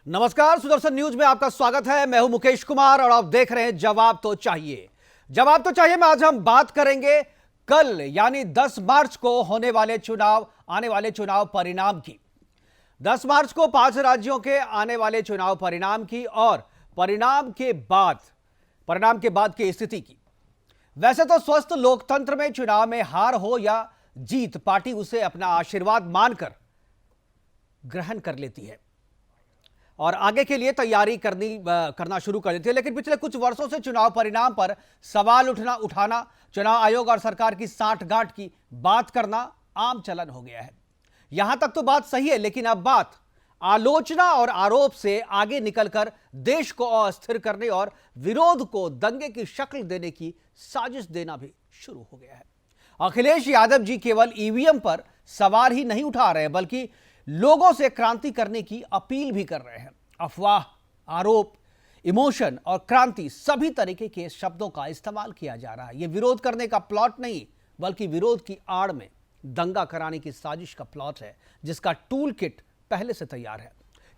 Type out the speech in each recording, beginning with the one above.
नमस्कार, सुदर्शन न्यूज में आपका स्वागत है। मैं हूं मुकेश कुमार और आप देख रहे हैं जवाब तो चाहिए। जवाब तो चाहिए में आज हम बात करेंगे कल यानी 10 मार्च को आने वाले चुनाव परिणाम की। 10 मार्च को 5 राज्यों के आने वाले चुनाव परिणाम की और परिणाम के बाद की स्थिति की। वैसे तो स्वस्थ लोकतंत्र में चुनाव में हार हो या जीत, पार्टी उसे अपना आशीर्वाद मानकर ग्रहण कर लेती है और आगे के लिए तैयारी करना शुरू कर देती है। लेकिन पिछले कुछ वर्षों से चुनाव परिणाम पर सवाल उठाना, चुनाव आयोग और सरकार की सांठगांठ की बात करना आम चलन हो गया है। यहां तक तो बात सही है, लेकिन अब बात आलोचना और आरोप से आगे निकलकर देश को अस्थिर करने और विरोध को दंगे की शक्ल देने की साजिश देना भी शुरू हो गया है। अखिलेश यादव जी केवल ईवीएम पर सवाल ही नहीं उठा रहे, बल्कि लोगों से क्रांति करने की अपील भी कर रहे हैं। अफवाह, आरोप, इमोशन और क्रांति, सभी तरीके के शब्दों का इस्तेमाल किया जा रहा है। यह विरोध करने का प्लॉट नहीं, बल्कि विरोध की आड़ में दंगा कराने की साजिश का प्लॉट है, जिसका टूल किट पहले से तैयार है।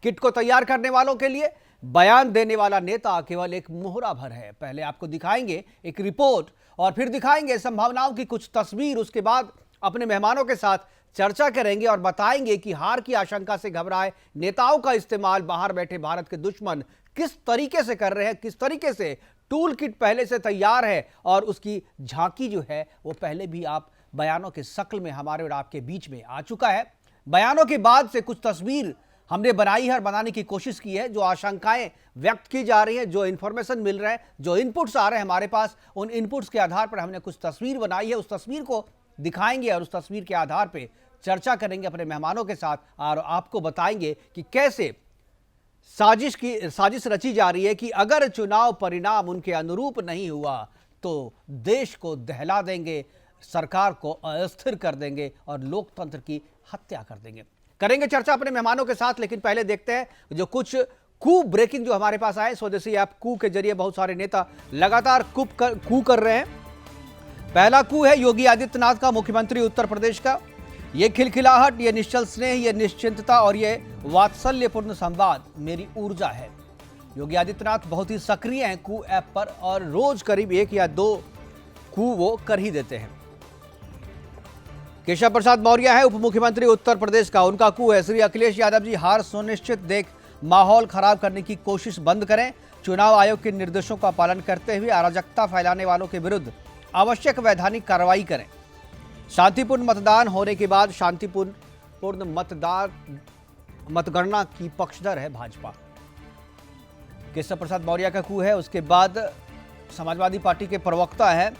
किट को तैयार करने वालों के लिए बयान देने वाला नेता केवल एक मोहरा भर है। पहले आपको दिखाएंगे एक रिपोर्ट और फिर दिखाएंगे संभावनाओं की कुछ तस्वीर। उसके बाद अपने मेहमानों के साथ चर्चा करेंगे और बताएंगे कि हार की आशंका से घबराए नेताओं का इस्तेमाल बाहर बैठे भारत के दुश्मन किस तरीके से कर रहे हैं, किस तरीके से टूल किट पहले से तैयार है और उसकी झांकी जो है वो पहले भी आप बयानों के शक्ल में हमारे और आपके बीच में आ चुका है। बयानों के बाद से कुछ तस्वीर हमने बनाई है और बनाने की कोशिश की है। जो आशंकाएं व्यक्त की जा रही हैं, जो इंफॉर्मेशन मिल रहा है, जो इनपुट्स आ रहे हैं हमारे पास, उन इनपुट्स के आधार पर हमने कुछ तस्वीर बनाई है। उस तस्वीर को दिखाएंगे और उस तस्वीर के आधार पर चर्चा करेंगे अपने मेहमानों के साथ और आपको बताएंगे कि कैसे साजिश रची जा रही है कि अगर चुनाव परिणाम उनके अनुरूप नहीं हुआ तो देश को दहला देंगे, सरकार को अस्थिर कर देंगे और लोकतंत्र की हत्या कर देंगे। करेंगे चर्चा अपने मेहमानों के साथ, लेकिन पहले देखते हैं जो कुछ कू ब्रेकिंग जो हमारे पास आए। स्वदेशी ऐप कू के जरिए बहुत सारे नेता लगातार कू कर रहे हैं। पहला कू है योगी आदित्यनाथ का, मुख्यमंत्री उत्तर प्रदेश का। ये खिलखिलाहट, ये निश्चल स्नेह, ये निश्चिंतता और ये वात्सल्यपूर्ण संवाद मेरी ऊर्जा है। योगी आदित्यनाथ बहुत ही सक्रिय हैं कू ऐप पर और रोज करीब 1 या 2 कू वो कर ही देते हैं। केशव प्रसाद मौर्य है उप मुख्यमंत्री उत्तर प्रदेश का। उनका कू है श्री अखिलेश यादव जी हार सुनिश्चित देख माहौल खराब करने की कोशिश बंद करें, चुनाव आयोग के निर्देशों का पालन करते हुए अराजकता फैलाने वालों के विरुद्ध आवश्यक वैधानिक कार्रवाई करें। शांतिपूर्ण मतदान होने के बाद शांतिपूर्ण मतगणना की पक्षधर है भाजपा। केशव प्रसाद मौर्य का कू है। उसके बाद समाजवादी पार्टी के प्रवक्ता है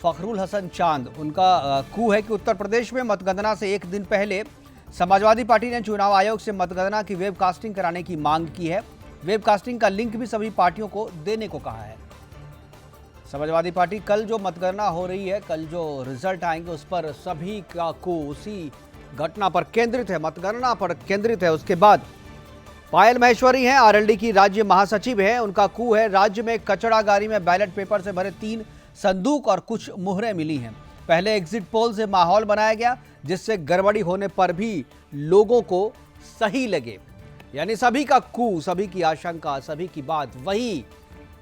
फखरुल हसन चांद। उनका कू है कि उत्तर प्रदेश में मतगणना से 1 दिन पहले समाजवादी पार्टी ने चुनाव आयोग से मतगणना की वेबकास्टिंग कराने की मांग की है। वेबकास्टिंग का लिंक भी सभी पार्टियों को देने को कहा है। समाजवादी पार्टी कल जो मतगणना हो रही है, कल जो रिजल्ट आएंगे उस पर सभी का को उसी घटना पर केंद्रित है, मतगणना पर केंद्रित है। उसके बाद पायल महेश्वरी हैं, आरएलडी की राज्य महासचिव हैं। उनका कू है राज्य में कचरा गाड़ी में बैलेट पेपर से भरे 3 संदूक और कुछ मुहरें मिली हैं। पहले एग्जिट पोल से माहौल बनाया गया जिससे गड़बड़ी होने पर भी लोगों को सही लगे। यानी सभी का कू, सभी की आशंका, सभी की बात वही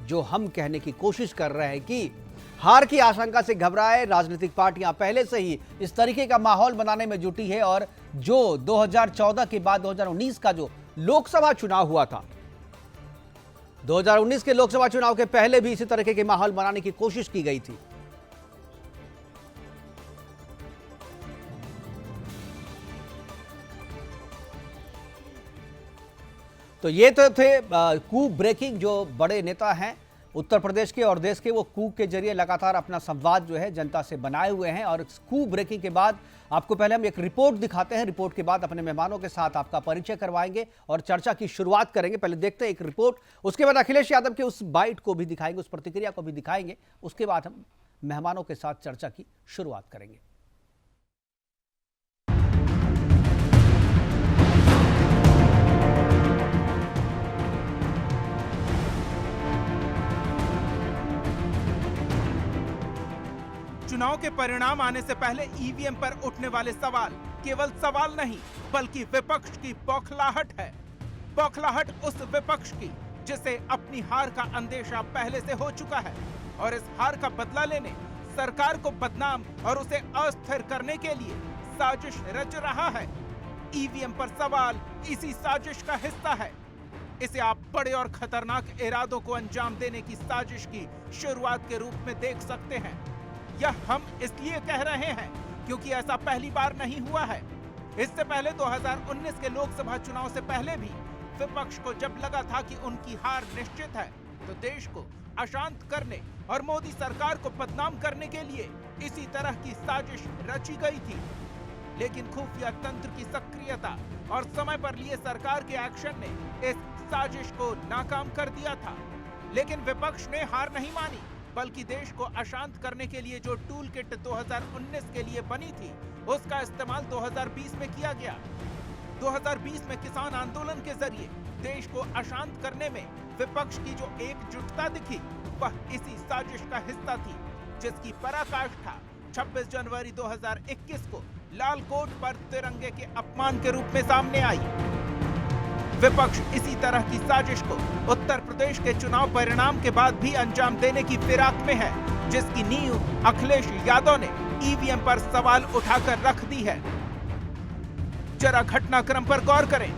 जो हम कहने की कोशिश कर रहे हैं कि हार की आशंका से घबराए राजनीतिक पार्टियां पहले से ही इस तरीके का माहौल बनाने में जुटी है। और जो 2014 के बाद 2019 का जो लोकसभा चुनाव हुआ था, 2019 के लोकसभा चुनाव के पहले भी इसी तरीके के माहौल बनाने की कोशिश की गई थी। तो ये तो थे कू ब्रेकिंग जो बड़े नेता हैं उत्तर प्रदेश के और देश के, वो कू के जरिए लगातार अपना संवाद जो है जनता से बनाए हुए हैं। और कू ब्रेकिंग के बाद आपको पहले हम एक रिपोर्ट दिखाते हैं। रिपोर्ट के बाद अपने मेहमानों के साथ आपका परिचय करवाएंगे और चर्चा की शुरुआत करेंगे। पहले देखते हैं एक रिपोर्ट, उसके बाद अखिलेश यादव के उस बाइट को भी दिखाएंगे, उस प्रतिक्रिया को भी दिखाएंगे। उसके बाद हम मेहमानों के साथ चर्चा की शुरुआत करेंगे। चुनाव के परिणाम आने से पहले ईवीएम पर उठने वाले सवाल केवल सवाल नहीं बल्कि विपक्ष की बौखलाहट है। बौखलाहट उस विपक्ष की जिसे अपनी हार का अंदेशा पहले से हो चुका है और इस हार का बदला लेने सरकार को बदनाम और उसे अस्थिर करने के लिए साजिश रच रहा है। ईवीएम पर सवाल इसी साजिश का हिस्सा है। इसे आप बड़े और खतरनाक इरादों को अंजाम देने की साजिश की शुरुआत के रूप में देख सकते हैं। यह हम इसलिए कह रहे हैं क्योंकि ऐसा पहली बार नहीं हुआ है। इससे पहले 2019 के लोकसभा चुनाव से पहले भी विपक्ष को जब लगा था कि उनकी हार निश्चित है तो देश को अशांत करने और मोदी सरकार को बदनाम करने के लिए इसी तरह की साजिश रची गई थी। लेकिन खुफिया तंत्र की सक्रियता और समय पर लिए सरकार के एक्शन ने इस साजिश को नाकाम कर दिया था। लेकिन विपक्ष ने हार नहीं मानी, बल्कि देश को अशांत करने के लिए जो टूल किट 2019 के लिए बनी थी उसका इस्तेमाल 2020 में किया गया। 2020 में किसान आंदोलन के जरिए देश को अशांत करने में विपक्ष की जो एकजुटता दिखी वह इसी साजिश का हिस्सा थी, जिसकी पराकाष्ठा 26 जनवरी 2021 को लाल कोट पर तिरंगे के अपमान के रूप में सामने आई। विपक्ष इसी तरह की साजिश को उत्तर प्रदेश के चुनाव परिणाम के बाद भी अंजाम देने की फिराक में है, जिसकी नींव अखिलेश यादव ने ईवीएम पर सवाल उठाकर रख दी है। जरा घटनाक्रम पर गौर करें।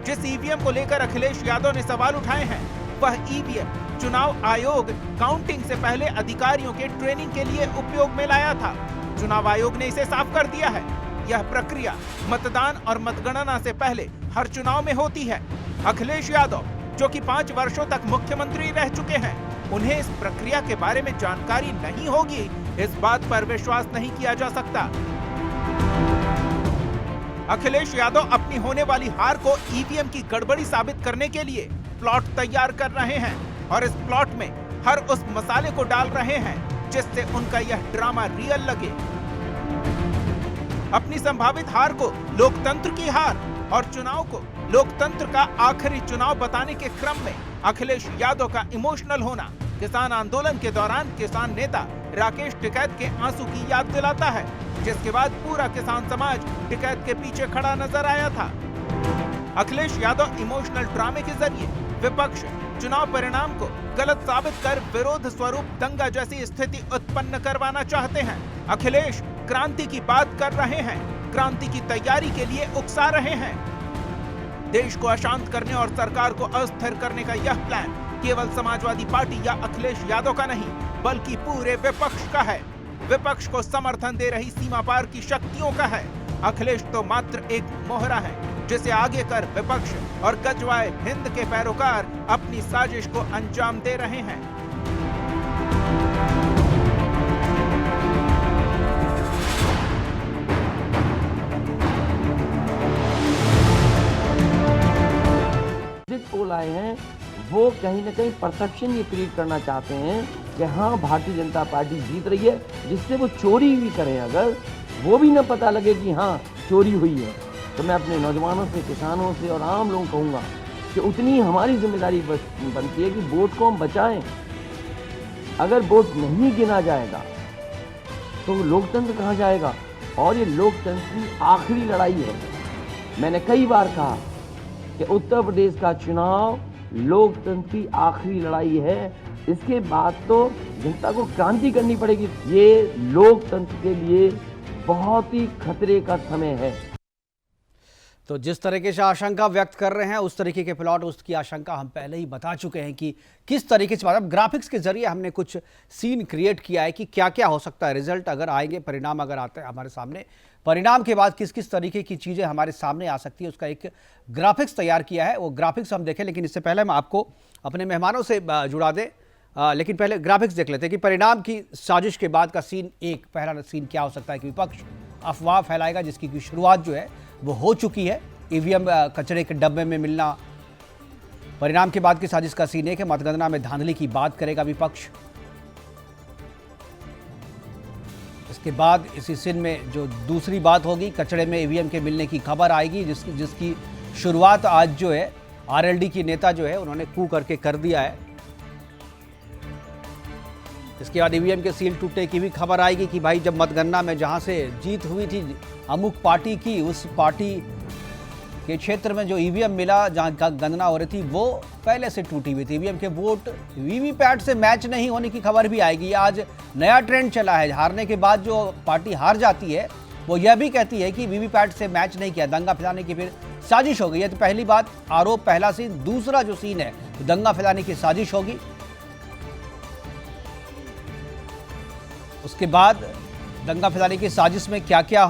जिस ईवीएम को लेकर अखिलेश यादव ने सवाल उठाए हैं वह ईवीएम चुनाव आयोग काउंटिंग से पहले अधिकारियों के ट्रेनिंग के लिए उपयोग में लाया था। चुनाव आयोग ने इसे साफ कर दिया है। यह प्रक्रिया मतदान और मतगणना से पहले हर चुनाव में होती है। अखिलेश यादव जो कि 5 वर्षों तक मुख्यमंत्री रह चुके हैं, उन्हें इस प्रक्रिया के बारे में जानकारी नहीं होगी, इस बात पर विश्वास नहीं किया जा सकता। अखिलेश यादव अपनी होने वाली हार को ईवीएम की गड़बड़ी साबित करने के लिए प्लॉट तैयार कर रहे हैं और इस प्लॉट में हर उस मसाले को डाल रहे हैं जिससे उनका यह ड्रामा रियल लगे। अपनी संभावित हार को लोकतंत्र की हार और चुनाव को लोकतंत्र का आखिरी चुनाव बताने के क्रम में अखिलेश यादव का इमोशनल होना किसान आंदोलन के दौरान किसान नेता राकेश टिकैत के आंसू की याद दिलाता है, जिसके बाद पूरा किसान समाज टिकैत के पीछे खड़ा नजर आया था। अखिलेश यादव इमोशनल ड्रामे के जरिए विपक्ष चुनाव परिणाम को गलत साबित कर विरोध स्वरूप दंगा जैसी स्थिति उत्पन्न करवाना चाहते हैं। अखिलेश क्रांति की बात कर रहे हैं, क्रांति की तैयारी के लिए उकसा रहे हैं। देश को अशांत करने और सरकार को अस्थिर करने का यह प्लान केवल समाजवादी पार्टी या अखिलेश यादव का नहीं बल्कि पूरे विपक्ष का है। विपक्ष को समर्थन दे रही सीमा पार की शक्तियों का है। अखिलेश तो मात्र एक मोहरा है जिसे आगे कर विपक्ष और गजवाए हिंद के पैरोकार अपनी साजिश को अंजाम दे रहे हैं। पोल आए हैं वो कहीं ना कहीं परसेप्शन ये क्रिएट करना चाहते हैं कि हाँ भारतीय जनता पार्टी जीत रही है, जिससे वो चोरी भी करें अगर वो भी ना पता लगे कि हाँ चोरी हुई है। तो मैं अपने नौजवानों से, किसानों से और आम लोगों को कहूँगा कि उतनी हमारी जिम्मेदारी बनती है कि वोट को हम बचाएं। अगर वोट नहीं गिना जाएगा तो लोकतंत्र कहाँ जाएगा? और ये लोकतंत्र की आखिरी लड़ाई है। मैंने कई बार कहा कि उत्तर प्रदेश का चुनाव लोकतंत्र की आखिरी लड़ाई है। इसके बाद तो जनता को क्रांति करनी पड़ेगी। ये लोकतंत्र के लिए बहुत ही खतरे का समय है। तो जिस तरीके से आशंका व्यक्त कर रहे हैं उस तरीके के प्लॉट, उसकी आशंका हम पहले ही बता चुके हैं कि किस तरीके से, मतलब ग्राफिक्स के जरिए हमने कुछ सीन क्रिएट किया है कि क्या क्या हो सकता है। रिजल्ट अगर आएंगे, परिणाम अगर आते हैं हमारे सामने, परिणाम के बाद किस किस तरीके की चीज़ें हमारे सामने आ सकती है, उसका एक ग्राफिक्स तैयार किया है। वो ग्राफिक्स हम देखें, लेकिन इससे पहले हम आपको अपने मेहमानों से जुड़ा दें। लेकिन पहले ग्राफिक्स देख लेते हैं कि परिणाम की साजिश के बाद का सीन एक, पहला सीन क्या हो सकता है कि विपक्ष अफवाह फैलाएगा जिसकी की शुरुआत जो है वो हो चुकी है। ईवीएम कचरे के डब्बे में मिलना, परिणाम के बाद की साजिश का सीन है कि मतगणना में धांधली की बात करेगा विपक्ष। इसके बाद इसी सीन में जो दूसरी बात होगी, कचरे में ईवीएम के मिलने की खबर आएगी, जिसकी शुरुआत आज जो है आरएलडी की नेता जो है उन्होंने कू करके कर दिया है। इसके बाद ईवीएम के सील टूटने की भी खबर आएगी कि भाई जब मतगणना में जहां से जीत हुई थी अमुक पार्टी की, उस पार्टी के क्षेत्र में जो ईवीएम मिला, जहां गणना हो रही थी, वो पहले से टूटी हुई थी। ईवीएम के वोट वीवीपैट से मैच नहीं होने की खबर भी आएगी। आज नया ट्रेंड चला है, हारने के बाद जो पार्टी हार जाती है वो यह भी कहती है कि वीवीपैट से मैच नहीं किया, दंगा फैलाने की फिर साजिश हो गई है। तो पहली बात, आरोप पहला सीन। दूसरा जो सीन है, दंगा फैलाने की साजिश होगी। उसके बाद दंगा फैलाने की साजिश में क्या क्या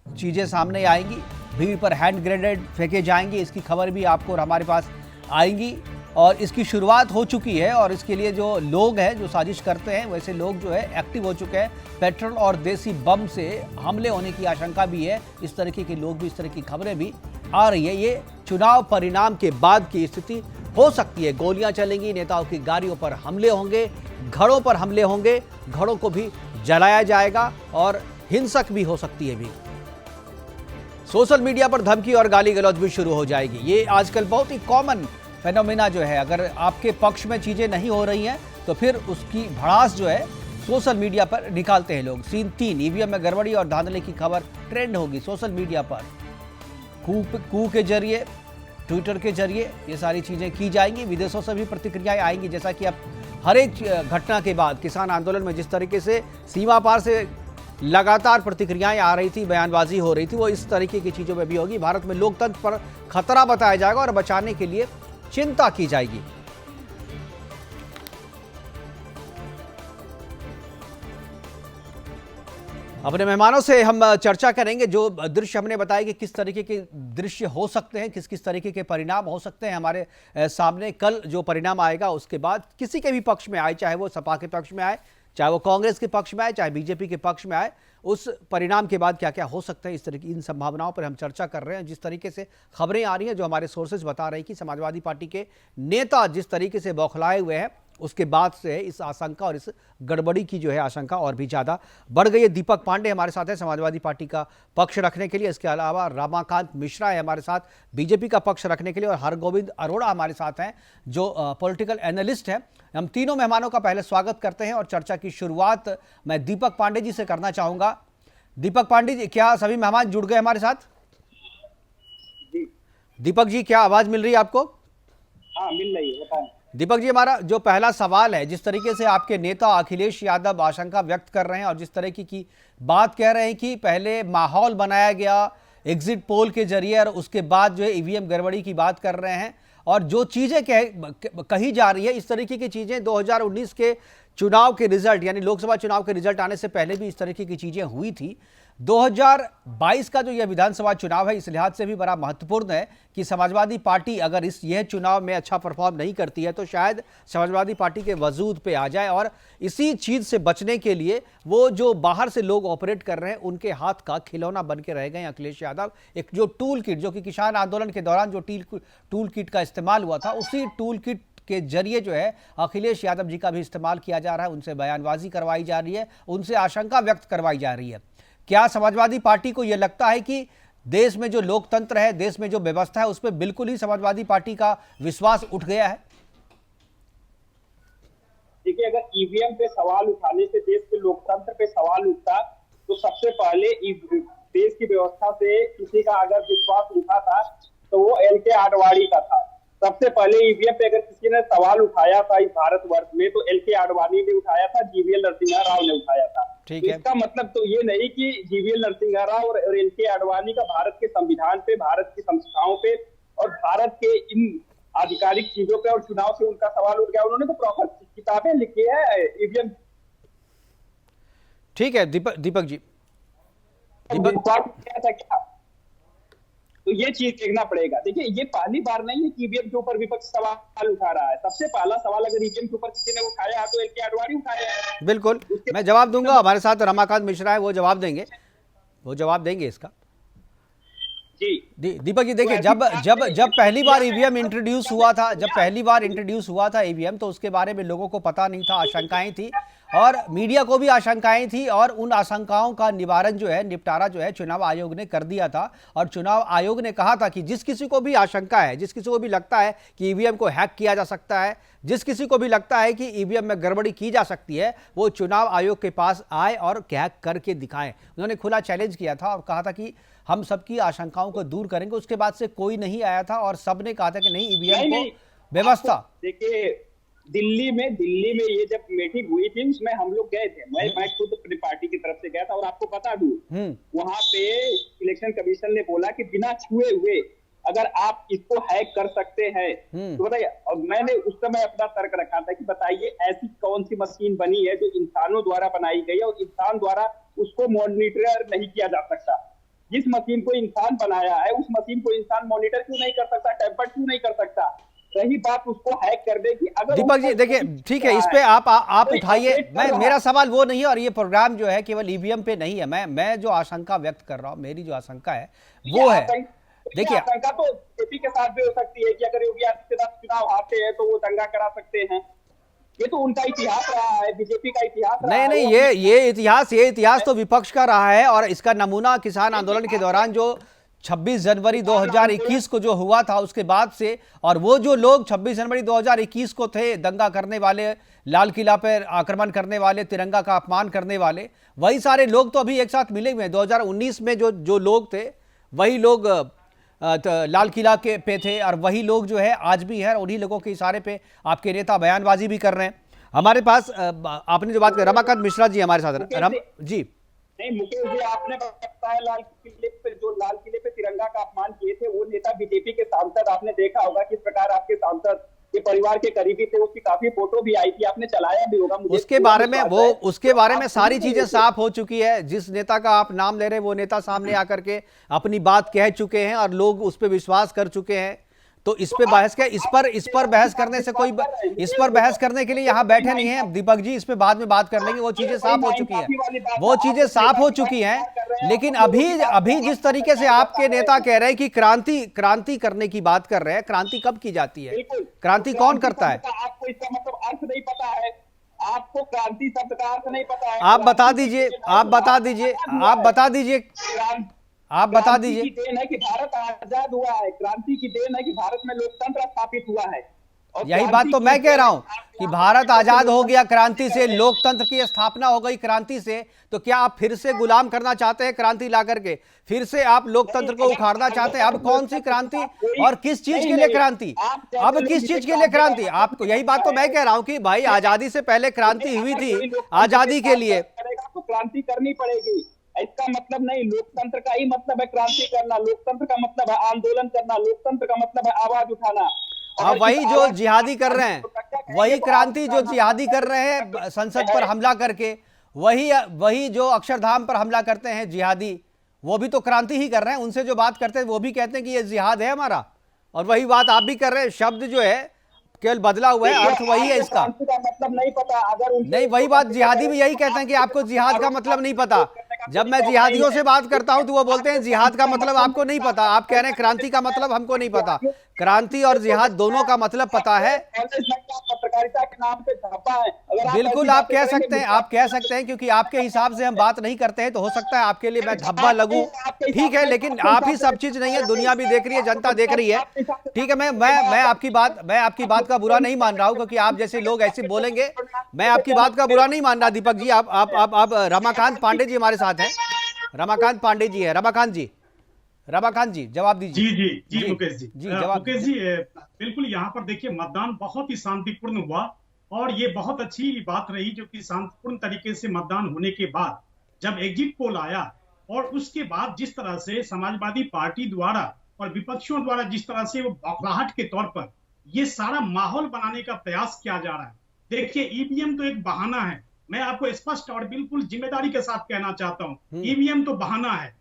चीजें सामने आएंगी, भीड़ पर हैंड ग्रेनेड फेंके जाएंगे, इसकी खबर भी आपको और हमारे पास आएंगी। और इसकी शुरुआत हो चुकी है और इसके लिए जो लोग हैं जो साजिश करते हैं, वैसे लोग जो है एक्टिव हो चुके हैं। पेट्रोल और देसी बम से हमले होने की आशंका भी है। इस तरीके के लोग भी, इस तरह की खबरें भी आ रही है। ये चुनाव परिणाम के बाद की स्थिति हो सकती है। गोलियां चलेंगी, नेताओं की गाड़ियों पर हमले होंगे, घरों पर हमले होंगे, घरों को भी जलाया जाएगा और हिंसक भी हो सकती है भी। सोशल मीडिया पर धमकी और गाली गलौज भी शुरू हो जाएगी। ये आजकल बहुत ही कॉमन फेनोमेना जो है। अगर आपके पक्ष में चीजें नहीं हो रही हैं तो फिर उसकी भड़ास जो है सोशल मीडिया पर निकालते हैं लोग। सीन 3, ईवीएम में गड़बड़ी और धांधले की खबर ट्रेंड होगी सोशल मीडिया पर। कू के जरिए, ट्विटर के जरिए ये सारी चीजें की जाएंगी। विदेशों से भी प्रतिक्रियाएं आएंगी, जैसा कि अब हर एक घटना के बाद किसान आंदोलन में जिस तरीके से सीमा पार से लगातार प्रतिक्रियाएं आ रही थी, बयानबाजी हो रही थी, वो इस तरीके की चीजों में भी होगी। भारत में लोकतंत्र पर खतरा बताया जाएगा और बचाने के लिए चिंता की जाएगी। अपने मेहमानों से हम चर्चा करेंगे। जो दृश्य हमने बताया कि किस तरीके के दृश्य हो सकते हैं, किस किस तरीके के परिणाम हो सकते हैं हमारे सामने। कल जो परिणाम आएगा उसके बाद किसी के भी पक्ष में आए, चाहे वो सपा के पक्ष में आए, चाहे वो कांग्रेस के पक्ष में आए, चाहे बीजेपी के पक्ष में आए, उस परिणाम के बाद क्या क्या हो सकता है, इस तरह की इन संभावनाओं पर हम चर्चा कर रहे हैं। जिस तरीके से खबरें आ रही हैं, जो हमारे सोर्सेज बता रहे हैं कि समाजवादी पार्टी के नेता जिस तरीके से बौखलाए हुए हैं, उसके बाद से इस आशंका और इस गड़बड़ी की जो है आशंका और भी ज़्यादा बढ़ गई है। दीपक पांडे हमारे साथ है समाजवादी पार्टी का पक्ष रखने के लिए। इसके अलावा रमाकांत मिश्रा है हमारे साथ बीजेपी का पक्ष रखने के लिए, और हरगोविंद अरोड़ा हमारे साथ हैं जो पॉलिटिकल एनालिस्ट हैं। हम तीनों मेहमानों का पहले स्वागत करते हैं और चर्चा की शुरुआत मैं दीपक पांडे जी से करना चाहूँगा। दीपक पांडे जी, क्या सभी मेहमान जुड़ गए हमारे साथ? दीपक जी, क्या आवाज़ मिल रही है आपको? हाँ, मिल रही है, बताएं। दीपक जी, हमारा जो पहला सवाल है, जिस तरीके से आपके नेता अखिलेश यादव आशंका व्यक्त कर रहे हैं और जिस तरीके की बात कह रहे हैं कि पहले माहौल बनाया गया एग्जिट पोल के जरिए और उसके बाद जो है ईवीएम गड़बड़ी की बात कर रहे हैं, और जो चीज़ें कही जा रही है, इस तरीके की चीज़ें 2019 के चुनाव के रिजल्ट यानी लोकसभा चुनाव के रिजल्ट आने से पहले भी इस तरीके की चीज़ें हुई थी। 2022 का जो यह विधानसभा चुनाव है, इस लिहाज से भी बड़ा महत्वपूर्ण है कि समाजवादी पार्टी अगर यह चुनाव में अच्छा परफॉर्म नहीं करती है तो शायद समाजवादी पार्टी के वजूद पे आ जाए, और इसी चीज़ से बचने के लिए वो जो बाहर से लोग ऑपरेट कर रहे हैं उनके हाथ का खिलौना बन के रह गए अखिलेश यादव। एक जो टूल किट, जो कि किसान आंदोलन के दौरान जो टूल किट का इस्तेमाल हुआ था, उसी टूल किट के जरिए जो है अखिलेश यादव जी का भी इस्तेमाल किया जा रहा है। उनसे बयानबाजी करवाई जा रही है, उनसे आशंका व्यक्त करवाई जा रही है। क्या समाजवादी पार्टी को यह लगता है कि देश में जो लोकतंत्र है, देश में जो व्यवस्था है, उस पर बिल्कुल ही समाजवादी पार्टी का विश्वास उठ गया है? देखिए, अगर ईवीएम पे सवाल उठाने से देश के लोकतंत्र पे सवाल उठता तो सबसे पहले देश की व्यवस्था से किसी का अगर विश्वास उठा था तो वो LK आडवाणी का था। सबसे पहले ईवीएम पे अगर किसी ने सवाल उठाया था इस भारतवर्ष में तो LK आडवाणी ने उठाया था, GVL नरसिम्हा राव ने उठाया था। तो इसका मतलब तो ये नहीं कि GVL नरसिम्हा राव और LK आडवाणी का भारत के संविधान पे, भारत की संस्थाओं पे और भारत के इन आधिकारिक चीजों पे और चुनाव से उनका सवाल उठ गया। उन्होंने तो प्रॉपर किताबें लिखी है ईवीएम। ठीक है दीपक जी, क्या तो ये चीज देखना पड़ेगा। देखिए, ये पहली बार नहीं है कि ईवीएम के ऊपर विपक्ष सवाल उठा रहा है। सबसे पहला सवाल अगर ईवीएम के ऊपर किसी ने उठाया है तो LK आडवाणी उठाया है। बिल्कुल, मैं जवाब दूंगा। हमारे साथ रमाकांत मिश्रा है, वो जवाब देंगे इसका। दीपक जी, देखिए, जब पहली बार ईवीएम इंट्रोड्यूस हुआ था ईवीएम, तो उसके बारे में लोगों को पता नहीं था, आशंकाएं थी और मीडिया को भी आशंकाएं थी, और उन आशंकाओं का निवारण जो है, निपटारा जो है, चुनाव आयोग ने कर दिया था। और चुनाव आयोग ने कहा था कि जिस किसी को भी आशंका है, जिस किसी को भी लगता है कि ईवीएम को हैक किया जा सकता है, जिस किसी को भी लगता है कि ईवीएम में गड़बड़ी की जा सकती है, वो चुनाव आयोग के पास आए और हैक करके दिखाएं। उन्होंने खुला चैलेंज किया था और कहा था कि हम सबकी आशंकाओं को दूर करेंगे, उसके बाद से कोई नहीं आया था और सबने कहा था कि नहीं ईवीएम नहीं, को व्यवस्था। देखिए दिल्ली में ये जब मीटिंग हुई थी उसमें हम लोग गए थे, मैं खुद अपनी पार्टी की तरफ से गया था। और आपको बता दूं, वहां पे इलेक्शन कमीशन ने बोला कि बिना छुए हुए अगर आप इसको हैक कर सकते हैं तो बताइए। और मैंने उस समय अपना तर्क रखा था कि बताइए ऐसी कौन सी मशीन बनी है जो इंसानों द्वारा बनाई गई है और इंसान द्वारा उसको मॉनिटर नहीं किया जा सकता। जिस मशीन को इंसान बनाया है उस मशीन को इंसान मॉनिटर क्यों नहीं कर सकता, टेम्पर क्यों नहीं कर सकता। रही बात उसको हैक कर देगी। अगर दीपक जी देखिए, ठीक है, इस पे आप उठाइए। मेरा सवाल वो नहीं है, और ये प्रोग्राम जो है केवल ईवीएम पे नहीं है। मैं जो आशंका व्यक्त कर रहा हूँ, मेरी जो आशंका है वो है, देखिए आशंका तो बीजेपी के साथ भी हो सकती है कि अगर योगी आदित्यनाथ चुनाव हारते हैं तो वो दंगा करा सकते हैं। ये तो उनका इतिहास रहा है, बीजेपी का इतिहास रहा है। नहीं, ये इतिहास तो विपक्ष का रहा है। और इसका नमूना किसान आंदोलन के दौरान जो 26 जनवरी 2021 को जो हुआ था उसके बाद से, और वो जो लोग 26 जनवरी 2021 को थे दंगा करने वाले, लाल किला पर आक्रमण करने वाले, तिरंगा का अपमान करने वाले, वही सारे लोग तो अभी एक साथ मिले हुए हैं। 2019 में जो लोग थे वही लोग लाल किला के पे थे, और वही लोग जो है आज भी है। उन्हीं लोगों के इशारे पे आपके नेता बयानबाजी भी कर रहे हैं। हमारे पास आपने जो बात की, रमाकांत मिश्रा जी हमारे साथ जी। नहीं मुकेश जी, आपने बताया लाल किले पे तिरंगा का अपमान किए थे वो नेता बीजेपी के सांसद, आपने देखा होगा किस प्रकार आपके सांसद के परिवार के करीबी थे, उसकी काफी फोटो भी आई थी, आपने चलाया भी होगा। उसके बारे में सारी चीजें साफ हो चुकी है। जिस नेता का आप नाम ले रहे हैं वो नेता सामने आकर के अपनी बात कह चुके हैं और लोग उस पर विश्वास कर चुके हैं। तो इस पे बहस क्या, इस पर बहस करने से कोई, इस पर बहस करने के लिए यहाँ बैठे नहीं है दीपक जी। इस पे बाद में बात कर लेंगे, वो चीजें साफ हो चुकी हैं, वो चीजें साफ हो चुकी हैं। लेकिन अभी जिस तरीके से आपके नेता कह रहे हैं कि क्रांति करने की बात कर रहे हैं, क्रांति कब की जाती है, क्रांति कौन करता है? आपको इसका मतलब अर्थ नहीं पता है, आपको क्रांति शब्द का अर्थ नहीं पता है। आप बता दीजिए आप बता दीजिए। की देन है कि भारत आजाद हुआ है, क्रांति की देन है कि भारत में लोकतंत्र स्थापित हुआ है। यही बात तो मैं कह रहा हूं कि भारत आजाद हो गया क्रांति से, लोकतंत्र की स्थापना हो गई क्रांति से। तो क्या आप फिर से गुलाम करना चाहते हैं क्रांति ला करके? फिर से आप लोकतंत्र को उखाड़ना चाहते हैं? अब कौन सी क्रांति और किस चीज के लिए क्रांति? अब किस चीज के लिए क्रांति? आपको यही बात तो मैं कह रहा हूं कि भाई आजादी से पहले क्रांति हुई थी आजादी के लिए, तो क्रांति करनी पड़ेगी। इसका मतलब नहीं, लोकतंत्र का ही मतलब है क्रांति करना, लोकतंत्र का मतलब है आंदोलन करना, लोकतंत्र का मतलब है आवाज उठाना। हाँ, वही जो जिहादी कर रहे हैं, वही क्रांति जो जिहादी कर रहे हैं संसद पर हमला करके, वही जो अक्षरधाम पर हमला करते हैं जिहादी, वो भी तो क्रांति ही कर रहे हैं। उनसे जो बात करते हैं वो भी कहते हैं कि ये जिहाद है हमारा, और वही बात आप भी कर रहे हैं। शब्द जो है केवल बदला हुआ है, अर्थ वही है इसका। मतलब नहीं पता, अगर नहीं, वही बात जिहादी भी यही कहते हैं कि आपको जिहाद का मतलब नहीं पता। जब मैं जिहादियों से बात करता हूं तो वो बोलते हैं जिहाद का मतलब आपको नहीं पता। आप कह रहे हैं क्रांति का मतलब हमको नहीं पता। क्रांति और जिहाद दोनों का मतलब पता है। पत्रकारिता के नाम पे धब्बा है। बिल्कुल आप कह सकते हैं, क्योंकि आपके हिसाब से हम बात नहीं करते हैं तो हो सकता है आपके लिए मैं धब्बा लगूं, ठीक है। लेकिन आप ही सब चीज नहीं है, दुनिया भी देख रही है, जनता देख रही है, ठीक है। मैं आपकी बात का बुरा नहीं मान रहा हूं, क्योंकि आप जैसे लोग ऐसे बोलेंगे, मैं आपकी बात का बुरा नहीं मान रहा। दीपक जी, आप रमाकांत पांडे जी हमारे साथ हैं, रमाकांत पांडे जी है। रमाकांत जी जवाब दीजिए। जी मुकेश जी, मुकेश जी बिल्कुल यहाँ पर देखिए मतदान बहुत ही शांतिपूर्ण हुआ, और ये बहुत अच्छी बात रही जो कि शांतिपूर्ण तरीके से मतदान होने के बाद जब एग्जिट पोल आया, और उसके बाद जिस तरह से समाजवादी पार्टी द्वारा और विपक्षियों द्वारा जिस तरह से वो बौखलाहट के तौर पर ये सारा माहौल बनाने का प्रयास किया जा रहा है। देखिए ईवीएम तो एक बहाना है, मैं आपको स्पष्ट और बिल्कुल जिम्मेदारी के साथ कहना चाहता हूं, ईवीएम तो बहाना है।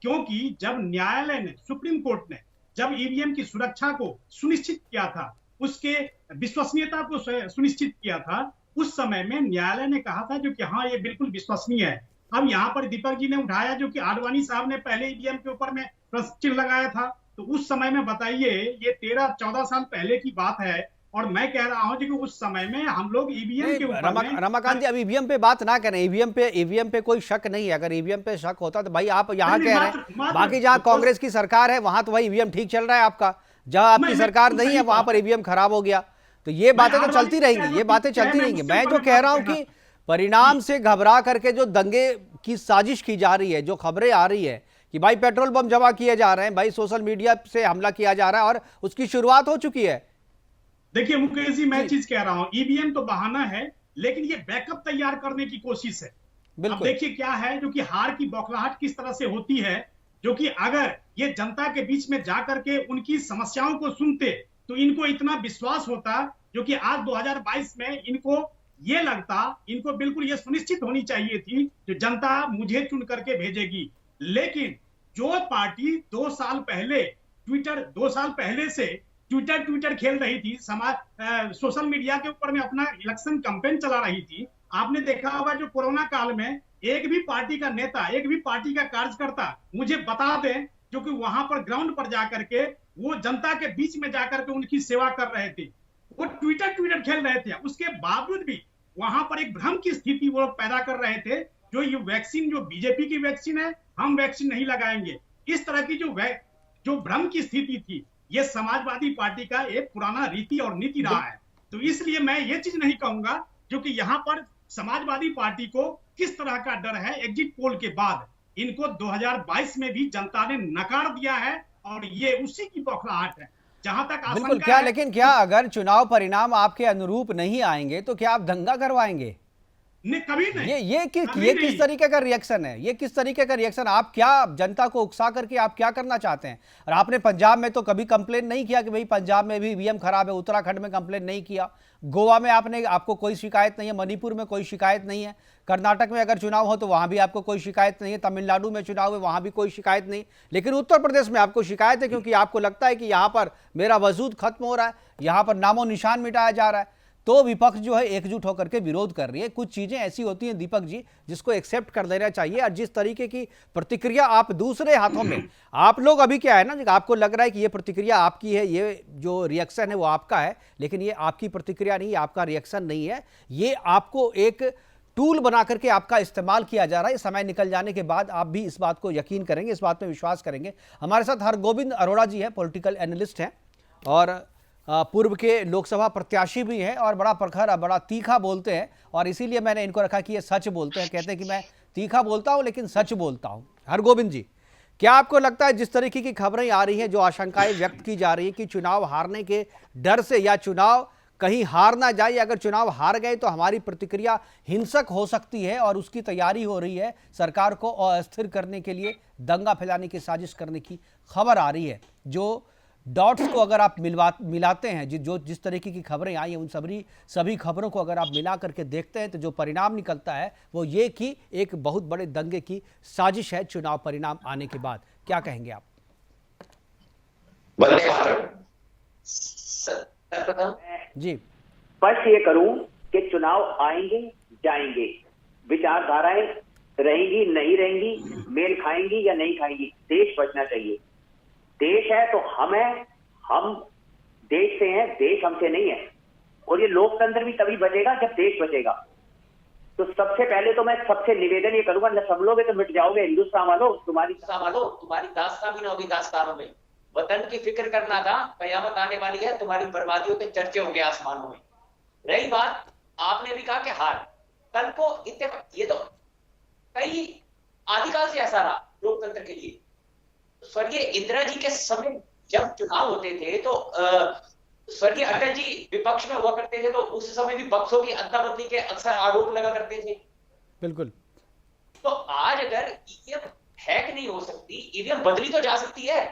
क्योंकि जब न्यायालय ने, सुप्रीम कोर्ट ने जब ईवीएम की सुरक्षा को सुनिश्चित किया था, उसके विश्वसनीयता को सुनिश्चित किया था, उस समय में न्यायालय ने कहा था जो कि हाँ ये बिल्कुल विश्वसनीय है। अब यहाँ पर दीपक जी ने उठाया जो कि आडवाणी साहब ने पहले ईवीएम के ऊपर में प्रश्न चिन्ह लगाया था, तो उस समय में बताइए ये 13-14 साल पहले की बात है, और मैं कह रहा हूं कि उस समय में हम लोग ईवीएम के ऊपर रमाकांत जी अब ईवीएम पे बात ना करें। ईवीएम पे कोई शक नहीं है। अगर ईवीएम पे शक होता तो भाई आप यहाँ कह रहे हैं, बाकी जहाँ कांग्रेस की सरकार है वहां तो भाई ईवीएम ठीक चल रहा है आपका, जहां आपकी सरकार नहीं है वहां पर ईवीएम खराब हो गया। तो ये बातें तो चलती रहेंगी, मैं जो कह रहा हूं कि परिणाम से घबरा करके जो दंगे की साजिश की जा रही है, जो खबरें आ रही है कि कि भाई पेट्रोल बम जमा किए जा रहे हैं, भाई सोशल मीडिया से हमला किया जा रहा है और उसकी शुरुआत हो चुकी है। देखिए मुकेश जी, मैं चीज कह रहा हूं, ईवीएम तो बहाना है, लेकिन ये बैकअप तैयार करने की कोशिश है। अब देखिए क्या है, जो कि हार की बौखलाहट किस तरह से होती है, जो कि अगर ये जनता के बीच में जाकर के उनकी समस्याओं को सुनते तो इनको इतना विश्वास होता, जो कि आज 2022 में इनको ये लगता, इनको बिल्कुल ये सुनिश्चित होनी चाहिए थी जो जनता मुझे चुन करके भेजेगी। लेकिन जो पार्टी 2 साल पहले से ट्विटर खेल रही थी, सोशल मीडिया के ऊपर में अपना इलेक्शन कैंपेन चला रही थी, आपने देखा होगा जो कोरोना काल में एक भी पार्टी का नेता, एक भी पार्टी का कार्यकर्ता मुझे बता दें जो कि वहां पर ग्राउंड पर जाकर के वो जनता के बीच में जाकर के उनकी सेवा कर रहे थे, वो ट्विटर खेल रहे थे। उसके बावजूद भी वहां पर एक भ्रम की स्थिति वो पैदा कर रहे थे, जो ये वैक्सीन जो बीजेपी की वैक्सीन है, हम वैक्सीन नहीं लगाएंगे, इस तरह की जो भ्रम की स्थिति थी, ये समाजवादी पार्टी का एक पुराना रीति और नीति रहा है। तो इसलिए मैं ये चीज नहीं कहूंगा जो कि यहाँ पर समाजवादी पार्टी को किस तरह का डर है। एग्जिट पोल के बाद इनको 2022 में भी जनता ने नकार दिया है और ये उसी की बौखलाहट है। जहां तक बिल्कुल क्या, लेकिन क्या अगर चुनाव परिणाम आपके अनुरूप नहीं आएंगे तो क्या आप दंगा करवाएंगे? नहीं, कभी नहीं। ये किस तरीके का रिएक्शन है? ये किस तरीके का रिएक्शन? आप क्या जनता को उकसा करके आप क्या करना चाहते हैं? और आपने पंजाब में तो कभी कंप्लेन नहीं किया कि भाई पंजाब में भी ईवीएम खराब है, उत्तराखंड में कंप्लेन नहीं किया, गोवा में आपको कोई शिकायत नहीं है, मणिपुर में कोई शिकायत नहीं है, कर्नाटक में अगर चुनाव हो तो वहां भी आपको कोई शिकायत नहीं है, तमिलनाडु में चुनाव है वहां भी कोई शिकायत नहीं, लेकिन उत्तर प्रदेश में आपको शिकायत है क्योंकि आपको लगता है कि यहां पर मेरा वजूद खत्म हो रहा है, यहां पर नामो निशान मिटाया जा रहा है। तो विपक्ष जो है एकजुट होकर के विरोध कर रही है। कुछ चीजें ऐसी होती हैं दीपक जी जिसको एक्सेप्ट कर देना चाहिए, और जिस तरीके की प्रतिक्रिया आप दूसरे हाथों में, आप लोग अभी क्या है ना, आपको लग रहा है कि ये प्रतिक्रिया आपकी है, ये जो रिएक्शन है वो आपका है, लेकिन ये आपकी प्रतिक्रिया नहीं, आपका रिएक्शन नहीं है, ये आपको एक टूल बना करके आपका इस्तेमाल किया जा रहा है। समय निकल जाने के बाद आप भी इस बात को यकीन करेंगे, इस बात में विश्वास करेंगे। हमारे साथ हरगोविंद अरोड़ा जी है, पॉलिटिकल एनालिस्ट हैं और पूर्व के लोकसभा प्रत्याशी भी हैं और बड़ा प्रखर, बड़ा तीखा बोलते हैं, और इसीलिए मैंने इनको रखा कि ये सच बोलते हैं। कहते हैं कि मैं तीखा बोलता हूं लेकिन सच बोलता हूं। हरगोविंद जी, क्या आपको लगता है जिस तरीके की खबरें आ रही हैं, जो आशंकाएं व्यक्त की जा रही है कि चुनाव हारने के डर से या चुनाव कहीं हार ना जाए, या अगर चुनाव हार गए तो हमारी प्रतिक्रिया हिंसक हो सकती है और उसकी तैयारी हो रही है, सरकार को अस्थिर करने के लिए दंगा फैलाने की साजिश करने की खबर आ रही है? जो डॉट्स को अगर आप मिलाते हैं, जिस तरीके की खबरें आई हैं, उन सभी खबरों को अगर आप मिला करके देखते हैं तो जो परिणाम निकलता है वो ये कि एक बहुत बड़े दंगे की साजिश है चुनाव परिणाम आने के बाद। क्या कहेंगे आप? जी, स्पष्ट ये करूं कि चुनाव आएंगे जाएंगे, विचारधाराएं रहेंगी नहीं रहेंगी, मेल खाएंगी या नहीं खाएंगी, देश बचना चाहिए। देश है तो हम हैं, हम देश से हैं, देश हमसे नहीं है। और ये लोकतंत्र भी तभी बचेगा जब देश बचेगा। तो सबसे पहले तो मैं सबसे निवेदन ये करूंगा, न समझोगे तो मिट जाओगे हिंदुस्तान वालों, तुम्हारी दास्तां भी ना होगी दास्तानों में। वतन की फिक्र करना था, कयामत आने वाली है, तुम्हारी बर्बादियों के चर्चे होंगे आसमानों में। रही बात, आपने भी कहा कि हार, कल को ये तो कई आदिकाल से ऐसा रहा लोकतंत्र के लिए। स्वर्गीय इंदिरा जी के समय जब चुनाव होते थे तो स्वर्गीय अटल जी विपक्ष में हुआ करते थे, तो उस समय भी बक्सों की अदला बदली के अक्सर आरोप लगा करते थे। बिल्कुल। तो आज अगर ईवीएम हैक नहीं हो सकती, ईवीएम बदली तो जा सकती है।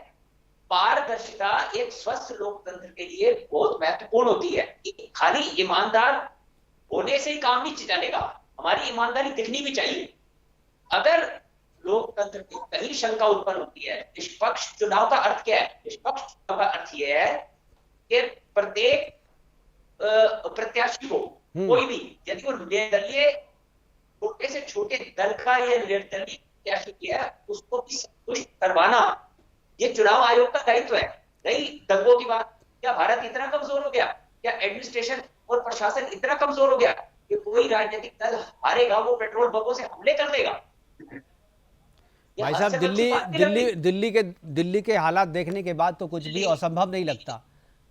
पारदर्शिता एक स्वस्थ लोकतंत्र के लिए बहुत महत्वपूर्ण होती है। खाली ईमानदार होने से ही काम नहीं चलेगा, हमारी ईमानदारी दिखनी भी चाहिए। अगर लोकतंत्र की कहीं शंका उत्पन्न होती है, निष्पक्ष चुनाव का अर्थ क्या है? निष्पक्ष चुनाव का अर्थ यह है कि प्रत्येक प्रत्याशी को, कोई भी, यदि वो निर्दलीय छोटे से छोटे दल का या निर्दलीय प्रत्याशी है, उसको भी संतुष्ट करवाना ये चुनाव आयोग का दायित्व है। रही दंगों की बात, क्या भारत इतना कमजोर हो गया? क्या एडमिनिस्ट्रेशन और प्रशासन इतना कमजोर हो गया कि कोई राजनीतिक दल हारेगा वो पेट्रोल बमों से हमले कर देगा? भाई साहब, दिल्ली के हालात देखने के बाद तो कुछ भी असंभव नहीं लगता,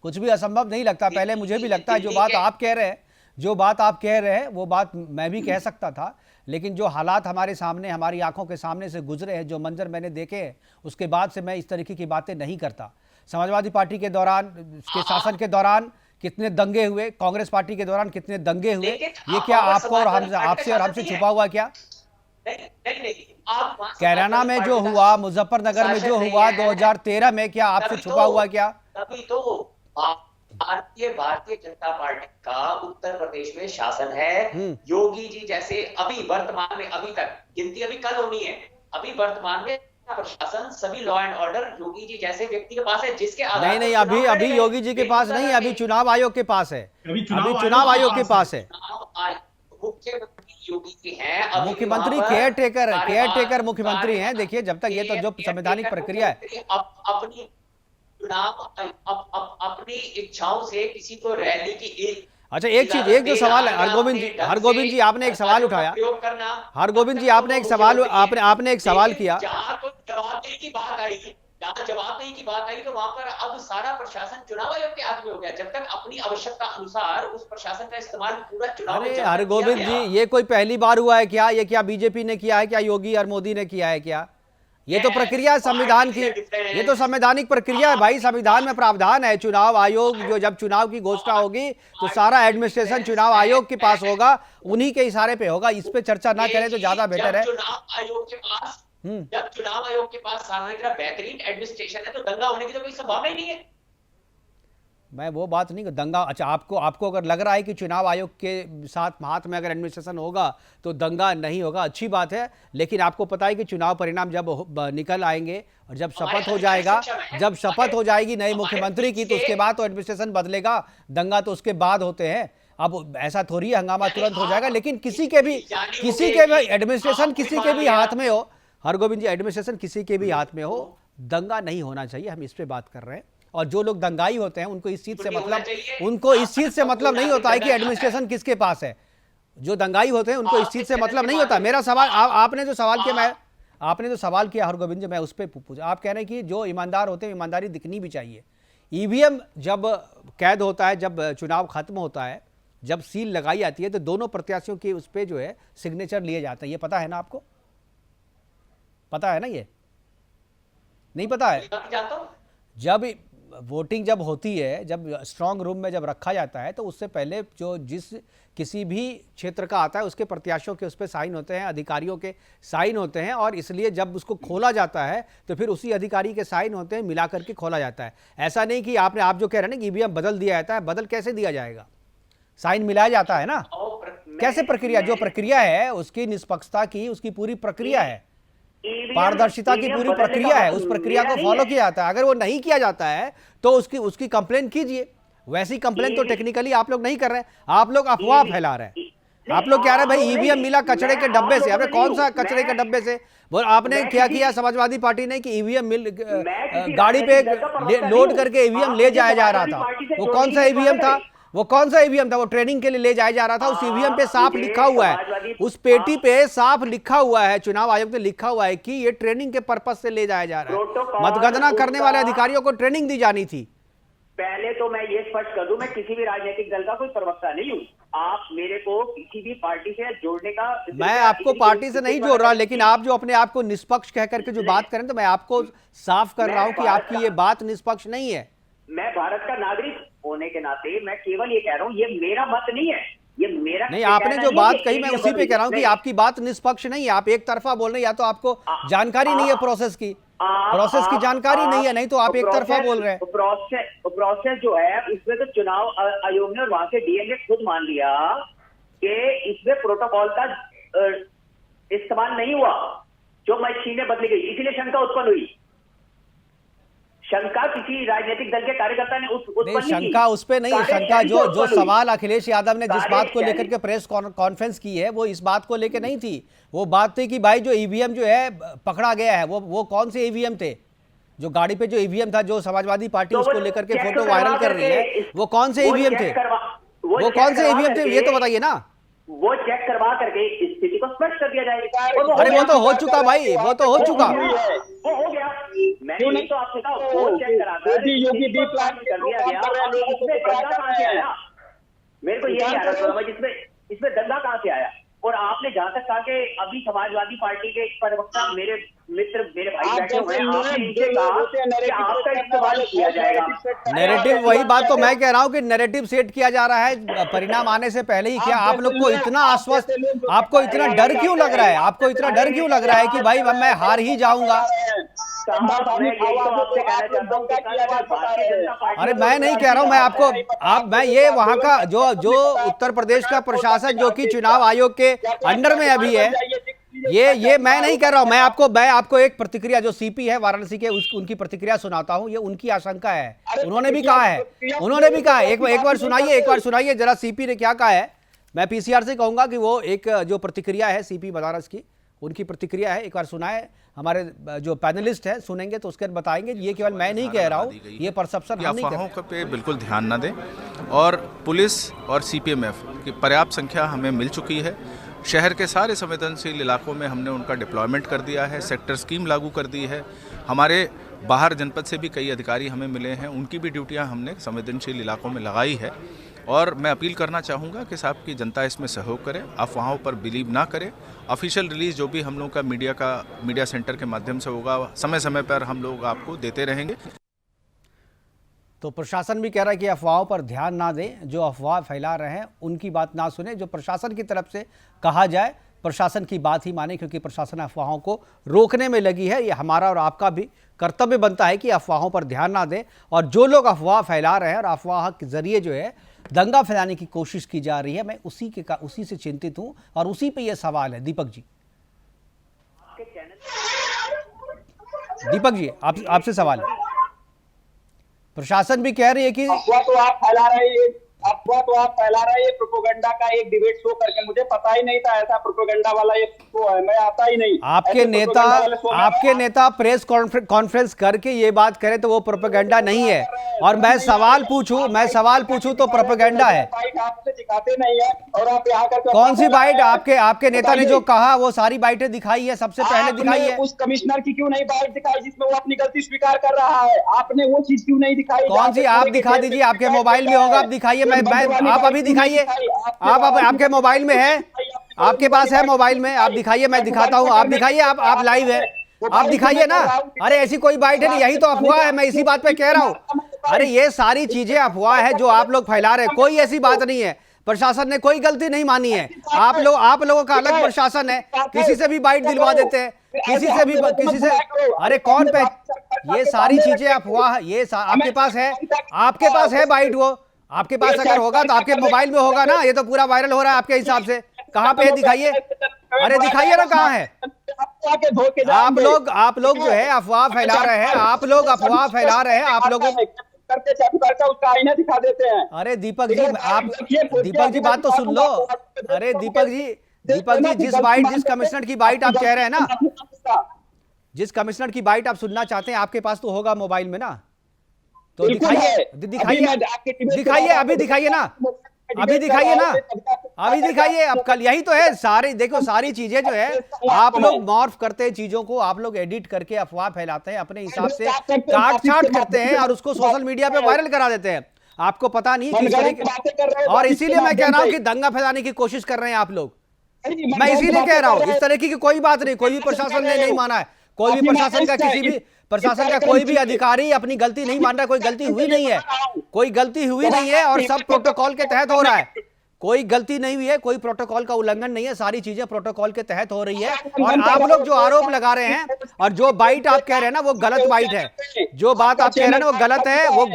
कुछ भी असंभव नहीं लगता। पहले मुझे भी लगता है जो बात आप कह रहे हैं वो बात मैं भी कह सकता था, लेकिन जो हालात हमारे सामने, हमारी आंखों के सामने से गुजरे हैं, जो मंजर मैंने देखे हैं, उसके बाद से मैं इस तरीके की बातें नहीं करता। समाजवादी पार्टी के दौरान, के शासन के दौरान कितने दंगे हुए, कांग्रेस पार्टी के दौरान कितने दंगे हुए, ये क्या आपको और आपसे और हमसे छुपा हुआ क्या? नहीं, आप कैराना में जो हुआ, मुजफ्फरनगर में जो हुआ 2013 में, क्या आपसे छुपा हुआ क्या? तभी तो भारतीय जनता पार्टी का उत्तर प्रदेश में शासन है। योगी जी जैसे अभी वर्तमान में, अभी तक गिनती अभी कल होनी है, अभी वर्तमान में प्रशासन सभी law and order Yogi ji जैसे व्यक्ति के पास है, जिसके आधार नहीं, अभी योगी जी के पास नहीं है, अभी चुनाव आयोग के पास है, अभी चुनाव आयोग के पास है। मुख्यमंत्री योगी जी हैं, मुख्यमंत्री केयर टेकर मुख्यमंत्री हैं। देखिए, जब तक ये तो जो संवैधानिक प्रक्रिया है, अपनी चुनाव अपनी इच्छाओं से किसी को रैली की अच्छा एक चीज, एक जो सवाल है हरगोविंद जी आपने एक सवाल उठाया, हरगोविंद जी आपने एक सवाल आपने एक सवाल किया। जहां तो जवाबदेही की बात आई, जहां जवाबदेही की बात आई, तो वहां पर अब सारा प्रशासन चुनाव आयोग के हाथ में हो गया। जब तक अपनी आवश्यकता अनुसार उस प्रशासन का इस्तेमाल पूरा चुनाव में हरगोविंद जी, ये कोई पहली बार हुआ है क्या? ये क्या बीजेपी ने किया है क्या? योगी और मोदी ने किया है क्या? ये तो प्रक्रिया है संविधान की, ये तो संवैधानिक प्रक्रिया है भाई। संविधान में प्रावधान है, चुनाव आयोग जो जब चुनाव की घोषणा होगी तो सारा एडमिनिस्ट्रेशन चुनाव आयोग के पास होगा, उन्हीं के इशारे पे होगा। इस पे चर्चा ना करें तो ज्यादा बेटर है। चुनाव आयोग के पास सामने बेहतरीन एडमिनिस्ट्रेशन है, तो दंगा होने की तो कोई संभावना ही नहीं है। मैं वो बात नहीं, दंगा, अच्छा आपको अगर लग रहा है कि चुनाव आयोग के साथ हाथ में अगर एडमिनिस्ट्रेशन होगा तो दंगा नहीं होगा, अच्छी बात है। लेकिन आपको पता है कि चुनाव परिणाम जब निकल आएंगे और जब शपथ हो जाएगा, जब शपथ हो जाएगी नए मुख्यमंत्री की, तो उसके बाद तो एडमिनिस्ट्रेशन बदलेगा। दंगा तो उसके बाद होते हैं। अब ऐसा थोड़ी है हंगामा तुरंत हो जाएगा, लेकिन किसी के भी एडमिनिस्ट्रेशन किसी के भी हाथ में हो, हरगोविंद जी, एडमिनिस्ट्रेशन किसी के भी हाथ में हो, दंगा नहीं होना चाहिए। हम इस पे बात कर रहे हैं। और जो लोग दंगाई होते हैं उनको इस चीज से मतलब नहीं होता है कि एडमिनिस्ट्रेशन किसके पास है। जो दंगाई होते हैं उनको इस चीज से मतलब नहीं होता। मेरा सवाल, आपने जो सवाल किया हरगोविंद जी, मैं उस पर पूछा। आप कह रहे हैं कि जो ईमानदार होते हैं, ईमानदारी दिखनी भी चाहिए। ईवीएम जब कैद होता है, जब चुनाव खत्म होता है, जब सील लगाई जाती है, तो दोनों प्रत्याशियों के उस पर जो है सिग्नेचर लिए जाते हैं। ये पता है ना आपको? पता है ना? ये नहीं पता है? जब वोटिंग जब होती है, जब स्ट्रांग रूम में जब रखा जाता है, तो उससे पहले जो किसी भी क्षेत्र का आता है उसके प्रत्याशियों के उस पर साइन होते हैं, अधिकारियों के साइन होते हैं, और इसलिए जब उसको खोला जाता है तो फिर उसी अधिकारी के साइन होते हैं, मिला करके खोला जाता है। ऐसा नहीं कि आप जो कह रहे हैं ना कि ईवीएम बदल दिया जाता है, बदल कैसे दिया जाएगा? साइन मिलाया जाता है ना। कैसे प्रक्रिया, जो प्रक्रिया है उसकी निष्पक्षता की, उसकी पूरी प्रक्रिया है, पारदर्शिता की पूरी प्रक्रिया है, उस प्रक्रिया को फॉलो किया जाता है। अगर वो नहीं किया जाता है तो उसकी कंप्लेंट कीजिए। वैसी कंप्लेंट तो टेक्निकली आप लोग नहीं कर रहे हैं, आप लोग अफवाह फैला रहे हैं। आप लोग कह रहे हैं भाई ईवीएम मिला कचरे के डब्बे से। अरे कौन सा कचरे के डब्बे से? वो आपने क्या किया समाजवादी पार्टी ने कि ईवीएम गाड़ी पे लोड करके ईवीएम ले जाया जा रहा था। वो कौन सा ईवीएम था? वो ट्रेनिंग के लिए ले जाया जा रहा था। उस ईवीएम पे साफ लिखा हुआ है, उस पेटी पे साफ लिखा हुआ है, चुनाव आयोग ने लिखा हुआ है कि ये ट्रेनिंग के पर्पस से ले जाया जा रहा है। मतगणना करने वाले अधिकारियों को ट्रेनिंग दी जानी थी। पहले तो मैं ये स्पष्ट कर दूं, मैं किसी भी राजनीतिक दल का कोई प्रवक्ता नहीं हूं। आप मेरे को किसी भी पार्टी से जोड़ने का, मैं आपको पार्टी से नहीं जोड़ रहा, लेकिन आप जो अपने आप को निष्पक्ष कह करके जो बात करें, तो मैं आपको साफ कर रहा हूं कि आपकी ये बात निष्पक्ष नहीं है। मैं भारत का नागरिक होने के नाते मैं केवल ये कह रहा हूँ, ये मेरा मत नहीं है, ये मेरा नहीं। आपने जो बात कही मैं उसी पे कह रहा हूँ कि आपकी बात निष्पक्ष नहीं है। आप एक तरफा बोल रहे हैं, या तो आपको जानकारी नहीं है प्रोसेस की जानकारी नहीं है, नहीं तो आप एक तरफा बोल रहे हैं। प्रोसेस जो है उसमें तो चुनाव आयोग ने वहां के डीएम ने खुद मान लिया कि इसमें प्रोटोकॉल का इस्तेमाल नहीं हुआ, जो मशीनें बदली गई, इसलिए शंका उत्पन्न हुई। शंका किसी राजनीतिक दल के कार्यकर्ता ने उत्पन्न की। शंका उस पे नहीं है। शंका जो सवाल अखिलेश यादव ने जिस बात को लेकर के प्रेस कॉन्फ्रेंस की है, वो इस बात को लेकर नहीं थी। वो बात थी कि भाई जो ईवीएम जो है पकड़ा गया है, वो कौन से ईवीएम थे? जो गाड़ी पे जो ईवीएम था, जो समाजवादी पार्टी उसको लेकर के फोटो वायरल कर रही है, वो कौन से ईवीएम थे? वो कौन से ईवीएम थे, ये तो बताइए ना। वो चेक करवा करके स्थिति को स्पष्ट कर दिया जाएगा। अरे वो तो हो चुका भाई, वो तो हो चुका, वो हो गया। मैंने नहीं तो आपसे कहा, वो चेक कराकर योगी डी प्लान कर दिया गया। इसमें दंगा कहां से आया? मेरे को यही आ रहा समझ, इसमें दंगा कहां से आया? और आपने जहां तक कहा कि अभी समाजवादी पार्टी के एक प्रवक्ता मेरे मित्र मेरे भाई बैठे हुए हैं, आपने इनसे कहा कि आपका इस्तेमाल किया जाएगा। नैरेटिव, वही बात तो मैं कह रहा हूं कि नैरेटिव सेट किया जा रहा है परिणाम आने से पहले ही। क्या आप लोग को इतना आश्वस्त, आपको इतना डर क्यों लग रहा है, आपको इतना डर क्यों लग रहा है कि भाई मैं हार ही जाऊंगा? अरे मैं नहीं कह रहा हूं, मैं आपको मैं ये वहां का जो उत्तर प्रदेश का प्रशासन जो कि चुनाव आयोग के अंडर में अभी है, ये मैं नहीं कह रहा हूं। मैं आपको एक प्रतिक्रिया जो सीपी है वाराणसी के उनकी प्रतिक्रिया सुनाता हूं। ये उनकी आशंका है, उन्होंने भी कहा है, एक बार सुनाइए जरा सीपी ने क्या कहा है। मैं पीसीआर से कहूंगा कि वो एक जो प्रतिक्रिया है सीपी बनारस की, उनकी प्रतिक्रिया है, एक बार सुनाए। हमारे जो पैनलिस्ट है सुनेंगे तो उसके बाद बताएंगे। ये केवल मैं नहीं कह रहा हूँ, ये परसेप्शन हम नहीं कह रहे। पे बिल्कुल ध्यान न दें, और पुलिस और सीपीएमएफ की पर्याप्त संख्या हमें मिल चुकी है। शहर के सारे संवेदनशील इलाकों में हमने उनका डिप्लॉयमेंट कर दिया है, सेक्टर स्कीम लागू कर दी है। हमारे बाहर जनपद से भी कई अधिकारी हमें मिले हैं, उनकी भी ड्यूटियां हमने संवेदनशील इलाकों में लगाई है। और मैं अपील करना चाहूँगा कि साहब की जनता इसमें सहयोग करे, अफवाहों पर बिलीव ना करे। ऑफिशियल रिलीज जो भी हम लोग का मीडिया सेंटर के माध्यम से होगा, समय समय पर हम लोग आपको देते रहेंगे। तो प्रशासन भी कह रहा है कि अफवाहों पर ध्यान ना दें, जो अफवाह फैला रहे हैं उनकी बात ना सुने, जो प्रशासन की तरफ से कहा जाए प्रशासन की बात ही माने, क्योंकि प्रशासन अफवाहों को रोकने में लगी है। ये हमारा और आपका भी कर्तव्य बनता है कि अफवाहों पर ध्यान ना दें, और जो लोग अफवाह फैला रहे हैं और अफवाह के जरिए जो है दंगा फैलाने की कोशिश की जा रही है, मैं उसी से चिंतित हूं और उसी पे ये सवाल है। दीपक जी आपसे सवाल है। प्रशासन भी कह रही है कि अफवाह तो आप फैला रहे हैं, प्रोपेगेंडा का एक डिबेट शो करके। मुझे पता ही नहीं था ऐसा प्रोपेगेंडा वाला एक शो है, मैं आता ही नहीं। आपके नेता प्रेस कॉन्फ्रेंस करके ये बात करे तो वो प्रोपेगेंडा नहीं है, और मैं सवाल पूछूं तो प्रोपेगेंडा है। आपसे दिखाते नहीं है, और आप यहाँ करके कौन सी बाइट? आपके नेता ने जो कहा वो सारी बाइटें दिखाई है, सबसे पहले दिखाई है। उस कमिश्नर की क्यों नहीं बाइट दिखाई जिसमें वो अपनी गलती स्वीकार कर रहा है? आपने वो चीज क्यों नहीं दिखाई? कौन सी? आप दिखा दीजिए, आपके मोबाइल में होगा, आप दिखाइए। आप अभी दिखाइए, आपके मोबाइल में है, आपके पास है मोबाइल में, आप दिखाइए, मैं दिखाता हूं। आप दिखाइए, आप लाइव है, आप दिखाइए ना। अरे ऐसी कोई बाइट है नहीं, यही तो अफवाह है, मैं इसी बात पे कह रहा हूं। अरे ये सारी चीजें अफवाह है जो आप लोग फैला रहे हैं, कोई ऐसी बात नहीं है। प्रशासन ने कोई गलती नहीं मानी है। आप लोगों का अलग प्रशासन है, किसी से भी बाइट दिलवा देते हैं, किसी से अरे कौन पे? ये सारी चीजें अफवाह, ये आपके पास है बाइट, वो आपके पास अगर होगा तो आपके मोबाइल में होगा ना। ये तो पूरा वायरल हो रहा है आपके हिसाब से। कहाँ पे है? दिखाइए, अरे दिखाइए ना, कहाँ है? आप लोग जो है अफवाह फैला रहे हैं, आप लोग उसका आईना दिखा देते हैं। अरे दीपक जी बात तो सुन लो। अरे दीपक जी जिस कमिश्नर की बाइट आप कह रहे हैं ना, जिस कमिश्नर की बाइट आप सुनना चाहते हैं, आपके पास तो होगा मोबाइल में ना, तो दिखाइए, अभी दिखाइए ना, अभी दिखाइए। अब कल यही तो है, सारी चीजें जो है आप लोग मॉर्फ करते हैं चीजों को, आप लोग एडिट करके अफवाह फैलाते हैं, अपने हिसाब से काट छाट करते हैं और उसको सोशल मीडिया पे वायरल करा देते हैं। आपको पता नहीं किस तरीके, और इसीलिए मैं कह रहा हूं कि दंगा फैलाने की कोशिश कर रहे हैं आप लोग। मैं इसीलिए कह रहा हूं, इस तरह की कोई बात नहीं, कोई भी प्रशासन ने नहीं माना है, कोई भी प्रशासन का कोई भी अधिकारी अपनी गलती नहीं मान रहा। कोई गलती हुई नहीं है, और सब प्रोटोकॉल के तहत हो रहा है। कोई गलती नहीं हुई है, कोई प्रोटोकॉल का उल्लंघन नहीं है, सारी चीजें प्रोटोकॉल के तहत हो रही है। और आप लोग जो आरोप लगा रहे हैं और जो बाइट आप कह रहे हैं ना, वो गलत बाइट है। जो बात आप कह रहे हैं ना वो गलत है, वो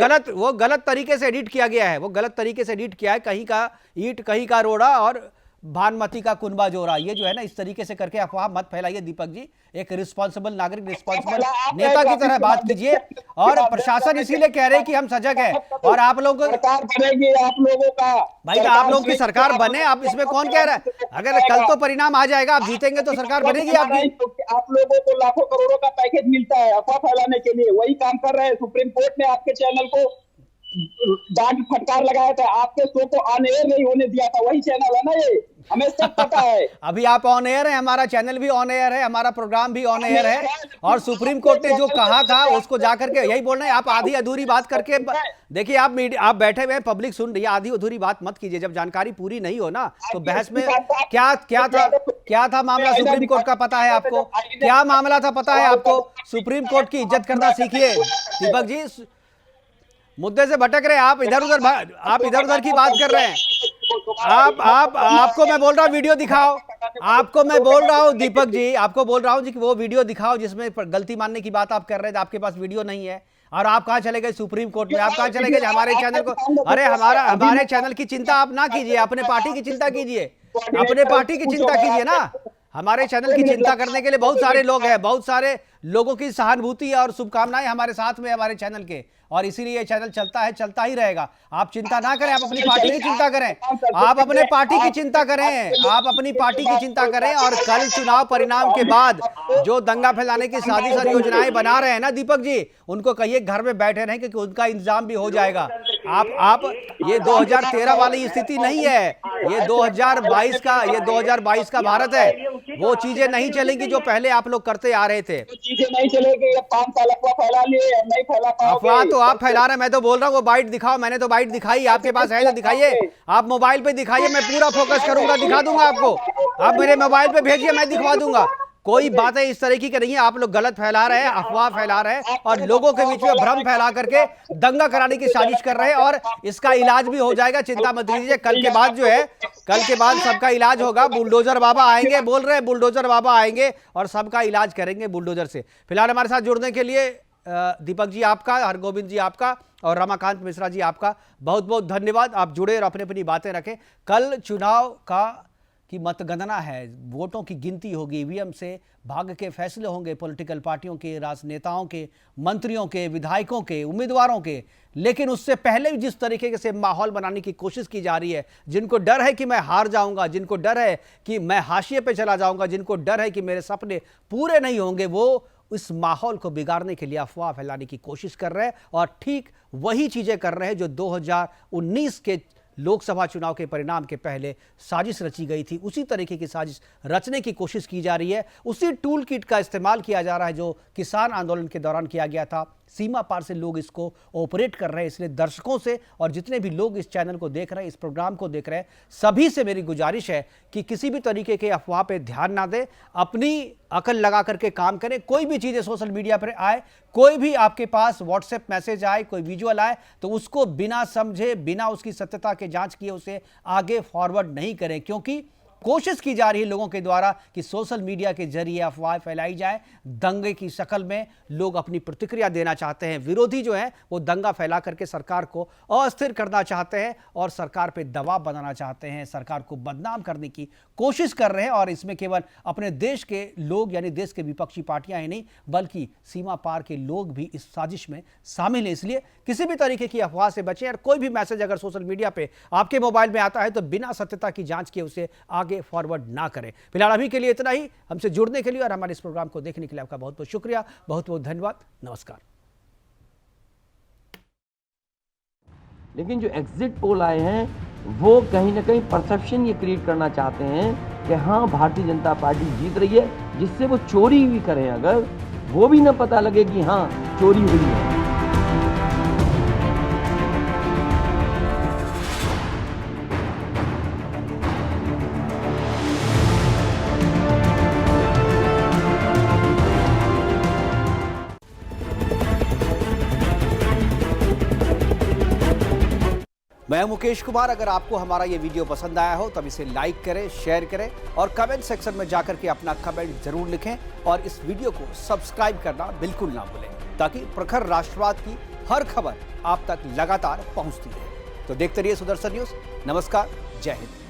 गलत तरीके से एडिट किया गया है, वो गलत तरीके से एडिट किया है। कहीं का ईंट, कहीं का रोड़ा और भानमती का कुनबा जोड़ा, ये जो है ना, इस तरीके से करके अफवाह मत फैलाइए। दीपक जी एक रिस्पॉन्सिबल नागरिक, रिस्पॉन्सिबल नेता की तरह बात कीजिए। और प्रशासन इसीलिए कह रहे हैं कि हम सजग हैं, और आप लोगों को सरकार बनेगी, आप लोगों का भाई आप लोगों की सरकार बने, आप इसमें कौन कह रहा है? अगर कल तो परिणाम आ जाएगा, आप जीतेंगे तो सरकार बनेगी आपकी। आप लोगों को लाखों करोड़ों का पैकेज मिलता है अफवाह फैलाने के लिए, वही काम कर रहे हैं। सुप्रीम कोर्ट ने आपके चैनल को डांट फटकार लगाया था, आपके शो को ऑन एयर नहीं होने दिया था, वही चैनल है ना ये, हमें सब पता है। अभी आप ऑन एयर हैं, हमारा चैनल भी ऑन एयर है, हमारा प्रोग्राम भी ऑन एयर है, और सुप्रीम कोर्ट ने जो कहा था उसको जाकर के यही बोल रहे हैं। आप आधी अधूरी बात करके देखिए, आप बैठे हुए हैं, पब्लिक सुन रही है, आधी अधूरी बात मत कीजिए। जब जानकारी पूरी नहीं हो ना तो बहस में क्या था मामला सुप्रीम कोर्ट का पता है आपको? क्या मामला था पता है आपको? सुप्रीम कोर्ट की इज्जत करना सीखिए। दीपक जी मुद्दे से भटक रहे हैं, आप इधर उधर की बात कर रहे हैं। आपको मैं बोल रहा हूँ वीडियो दिखाओ, आपको मैं बोल रहा हूँ दीपक जी, आपको बोल रहा हूँ जी कि वो वीडियो दिखाओ जिसमें गलती मानने की बात आप कर रहे थे। आपके पास वीडियो नहीं है और आप कहाँ चले गए सुप्रीम कोर्ट में? आप कहाँ चले गए हमारे चैनल को? अरे हमारे चैनल की चिंता आप ना कीजिए, अपने पार्टी की चिंता कीजिए, अपने पार्टी की चिंता कीजिए ना। हमारे चैनल की चिंता करने के लिए बहुत सारे लोग हैं, बहुत सारे लोगों की सहानुभूति और शुभकामनाएं हमारे साथ में, हमारे चैनल के, और इसीलिए ये चैनल चलता है, चलता ही रहेगा। आप चिंता ना करें, आप अपनी पार्टी की चिंता करें, आप अपने पार्टी की चिंता करें, आप अपनी पार्टी की चिंता करें। और कल चुनाव परिणाम के बाद जो दंगा फैलाने की साजिश और योजनाएं बना रहे हैं ना दीपक जी, उनको कहिए घर में बैठे रहें क्योंकि उनका इंतजाम भी हो जाएगा। आप ये 2013 वाली स्थिति नहीं है, ये 2022 का भारत है। वो चीजें नहीं चलेंगी जो पहले आप लोग करते आ रहे थे। चीजें नहीं चलेगी, 5 साल अफवाह फैला लिए, नहीं फैला पाओगे। अफवाह तो आप फैला रहे हैं, मैं तो बोल रहा हूँ वो बाइट दिखाओ। मैंने तो बाइट दिखाई, आपके पास है तो दिखाइए, आप मोबाइल पे दिखाइए, मैं पूरा फोकस करूंगा, दिखा दूंगा आपको। आप मेरे मोबाइल पे भेजिए, मैं दिखवा दूंगा। कोई बातें इस तरीके की नहीं है, आप लोग गलत फैला रहे हैं, अफवाह फैला रहे हैं और लोगों के बीच में भ्रम फैला करके दंगा कराने की साजिश कर रहे हैं। और इसका इलाज भी हो जाएगा, चिंता मत कीजिए। कल के बाद जो है, कल के बाद सबका इलाज होगा। बुलडोजर बाबा आएंगे, बोल रहे हैं बुलडोजर बाबा आएंगे और सबका इलाज करेंगे बुलडोजर से। फिलहाल हमारे साथ जुड़ने के लिए दीपक जी आपका, हरगोविंद जी आपका और रमाकांत मिश्रा जी आपका बहुत बहुत धन्यवाद। आप जुड़े और अपनी अपनी बातें रखें। कल चुनाव की मतगणना है, वोटों की गिनती होगी, ईवीएम से भाग्य के फैसले होंगे, पॉलिटिकल पार्टियों के, राजनेताओं के, मंत्रियों के, विधायकों के, उम्मीदवारों के। लेकिन उससे पहले भी जिस तरीके से माहौल बनाने की कोशिश की जा रही है, जिनको डर है कि मैं हार जाऊंगा, जिनको डर है कि मैं हाशिए पे चला जाऊंगा, जिनको डर है कि मेरे सपने पूरे नहीं होंगे, वो इस माहौल को बिगाड़ने के लिए अफवाह फैलाने की कोशिश कर रहे हैं। और ठीक वही चीजें कर रहे हैं जो 2019 के लोकसभा चुनाव के परिणाम के पहले साजिश रची गई थी। उसी तरीके की साजिश रचने की कोशिश की जा रही है। उसी टूल किट का इस्तेमाल किया जा रहा है जो किसान आंदोलन के दौरान किया गया था। सीमा पार से लोग इसको ऑपरेट कर रहे हैं। इसलिए दर्शकों से और जितने भी लोग इस चैनल को देख रहे हैं, इस प्रोग्राम को देख रहे हैं, सभी से मेरी गुजारिश है कि किसी भी तरीके के अफवाह पे ध्यान ना दें, अपनी अकल लगा करके काम करें। कोई भी चीज़ें सोशल मीडिया पर आए, कोई भी आपके पास व्हाट्सएप मैसेज आए, कोई विजुअल आए, तो उसको बिना समझे, बिना उसकी सत्यता के जांच किए उसे आगे फॉरवर्ड नहीं करें। क्योंकि कोशिश की जा रही है लोगों के द्वारा कि सोशल मीडिया के जरिए अफवाह फैलाई जाए, दंगे की शक्ल में लोग अपनी प्रतिक्रिया देना चाहते हैं। विरोधी जो है वो दंगा फैला करके सरकार को अस्थिर करना चाहते हैं और सरकार पे दबाव बनाना चाहते हैं, सरकार को बदनाम करने की कोशिश कर रहे हैं। और इसमें केवल अपने देश के लोग यानी देश के विपक्षी पार्टियां ही नहीं बल्कि सीमा पार के लोग भी इस साजिश में शामिल हैं। इसलिए किसी भी तरीके की अफवाह से बचें और कोई भी मैसेज अगर सोशल मीडिया पे आपके मोबाइल में आता है तो बिना सत्यता की जांच किए उसे आगे फॉरवर्ड ना करें। फिलहाल अभी के लिए इतना ही। हमसे जुड़ने के लिए और हमारे इस प्रोग्राम को देखने के लिए आपका बहुत बहुत शुक्रिया, बहुत बहुत धन्यवाद। नमस्कार। लेकिन जो एग्जिट पोल आए हैं वो कहीं ना कहीं परसेप्शन ये क्रिएट करना चाहते हैं कि हाँ भारतीय जनता पार्टी जीत रही है, जिससे वो चोरी भी करें अगर, वो भी ना पता लगे कि हाँ चोरी हुई है। मैं मुकेश कुमार। अगर आपको हमारा ये वीडियो पसंद आया हो तब इसे लाइक करें, शेयर करें और कमेंट सेक्शन में जाकर के अपना कमेंट जरूर लिखें। और इस वीडियो को सब्सक्राइब करना बिल्कुल ना भूलें ताकि प्रखर राष्ट्रवाद की हर खबर आप तक लगातार पहुंचती रहे। तो देखते रहिए सुदर्शन न्यूज। नमस्कार, जय हिंद।